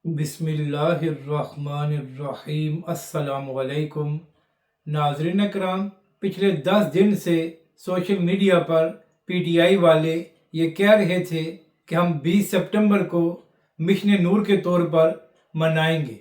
بسم اللہ الرحمن الرحیم۔ السلام علیکم ناظرین اکرام، پچھلے 10 دن سے social media per P T I والے یہ کہہ رہے تھے کہ ہم 20 سپٹمبر کو مشن نور کے طور پر منائیں گے،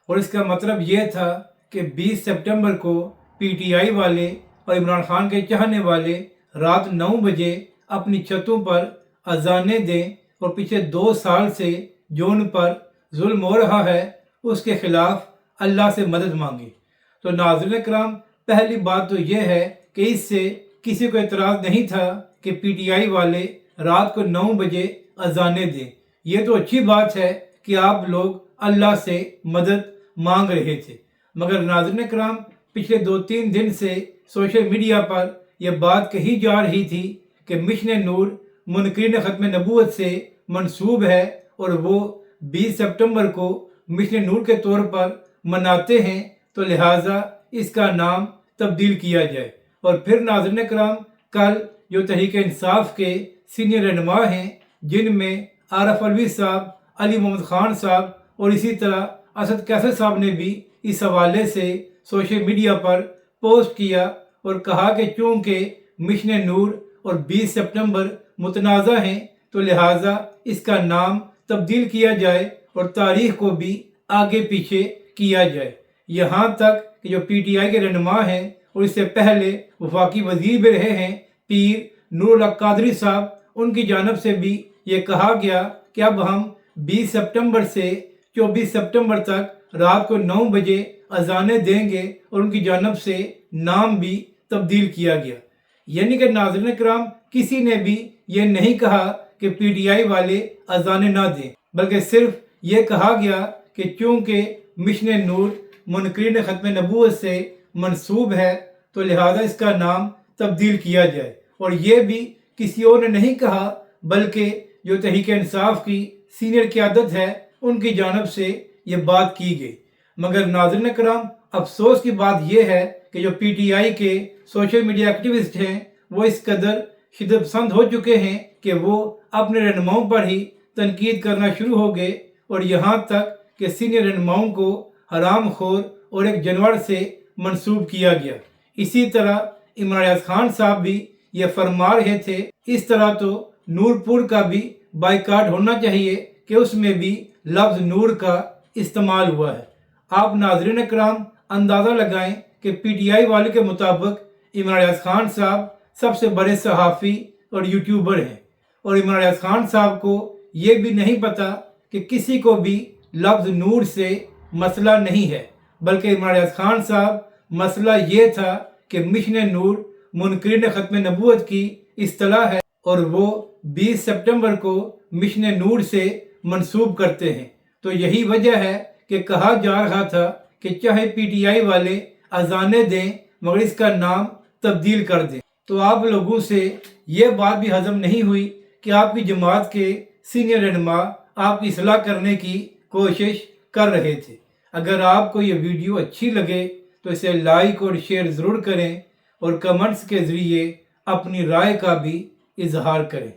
اور اس کا مطلب یہ تھا کہ 20 سپٹمبر کو پی ٹی آئی والے اور عمران خان کے چاہنے والے رات 9 بجے اپنی چھتوں پر اذانیں دیں اور پچھلے 2 سال سے جو ان پر ظلم ہو رہا ہے اس کے خلاف اللہ سے مدد مانگے۔ تو ناظرین کرام، پہلی بات تو یہ ہے کہ اس سے کسی کو اعتراض نہیں تھا کہ پی ٹی آئی والے رات کو 9 بجے اذانیں دیں۔ یہ تو اچھی بات ہے کہ آپ لوگ اللہ سے مدد مانگ رہے تھے، مگر ناظرین کرام، پچھلے 2-3 دن سے سوشل میڈیا پر یہ بات کہی جا رہی تھی کہ مشن نور منکرین ختم نبوت سے منسوب ہے اور وہ 20 سپٹمبر کو مشن نور کے طور پر مناتے ہیں، تو لہٰذا اس کا نام تبدیل کیا جائے۔ اور پھر ناظرین کرام، کل جو تحریک انصاف کے سینئر رہنما ہیں، جن میں عارف علوی صاحب، علی محمد خان صاحب اور اسی طرح اسد کیسر صاحب نے بھی اس حوالے سے سوشل میڈیا پر پوسٹ کیا اور کہا کہ چونکہ مشن نور اور 20 سپٹمبر متنازع ہیں تو لہٰذا اس کا نام تبدیل کیا جائے اور تاریخ کو بھی آگے پیچھے کیا جائے۔ یہاں تک کہ جو پی ٹی آئی کے رہنما ہیں اور اس سے پہلے وفاقی وزیر بھی رہے ہیں پیر نور اللہ قادری صاحب، ان کی جانب سے بھی یہ کہا گیا کہ اب ہم 20 سپٹمبر سے 24 سپٹمبر تک رات کو 9 بجے اذانیں دیں گے، اور ان کی جانب سے نام بھی تبدیل کیا گیا۔ یعنی کہ ناظرین کرام، کسی نے بھی یہ نہیں کہا کہ پی ٹی آئی والے اذانیں نہ دیں، بلکہ صرف یہ کہا گیا کہ چونکہ مشن نور منکرین ختم نبوت سے منسوب ہے تو لہذا اس کا نام تبدیل کیا جائے۔ اور یہ بھی کسی اور نے نہیں کہا، بلکہ جو تحریک انصاف کی سینئر قیادت ہے ان کی جانب سے یہ بات کی گئی۔ مگر ناظرین کرام، افسوس کی بات یہ ہے کہ جو پی ٹی آئی کے سوشل میڈیا ایکٹیوسٹ ہیں وہ اس قدر شدت پسند ہو چکے ہیں کہ وہ اپنے رہنماؤں پر ہی تنقید کرنا شروع ہو گئے، اور یہاں تک کہ سینئر رہنماؤں کو حرام خور اور ایک جانور سے منسوب کیا گیا۔ اسی طرح عمران ریاض خان صاحب بھی یہ فرما رہے تھے، اس طرح تو نور پور کا بھی بائیکاٹ ہونا چاہیے کہ اس میں بھی لفظ نور کا استعمال ہوا ہے۔ آپ ناظرین اکرام اندازہ لگائیں کہ پی ٹی آئی والے کے مطابق عمران ریاض خان صاحب سب سے بڑے صحافی اور یوٹیوبر ہیں، اور عمران ریاض خان صاحب کو یہ بھی نہیں پتا کہ کسی کو بھی لفظ نور سے مسئلہ نہیں ہے، بلکہ عمران ریاض خان صاحب مسئلہ یہ تھا کہ مشن نور منکرین ختم نبوت کی اصطلاح ہے اور وہ 20 سپٹمبر کو مشن نور سے منسوب کرتے ہیں۔ تو یہی وجہ ہے کہ کہا جا رہا تھا کہ چاہے پی ٹی آئی والے اذانیں دیں مگر اس کا نام تبدیل کر دیں۔ تو آپ لوگوں سے یہ بات بھی ہضم نہیں ہوئی کہ آپ کی جماعت کے سینئر رہنما آپ کی اصلاح کرنے کی کوشش کر رہے تھے۔ اگر آپ کو یہ ویڈیو اچھی لگے تو اسے لائک اور شیئر ضرور کریں، اور کمنٹس کے ذریعے اپنی رائے کا بھی اظہار کریں۔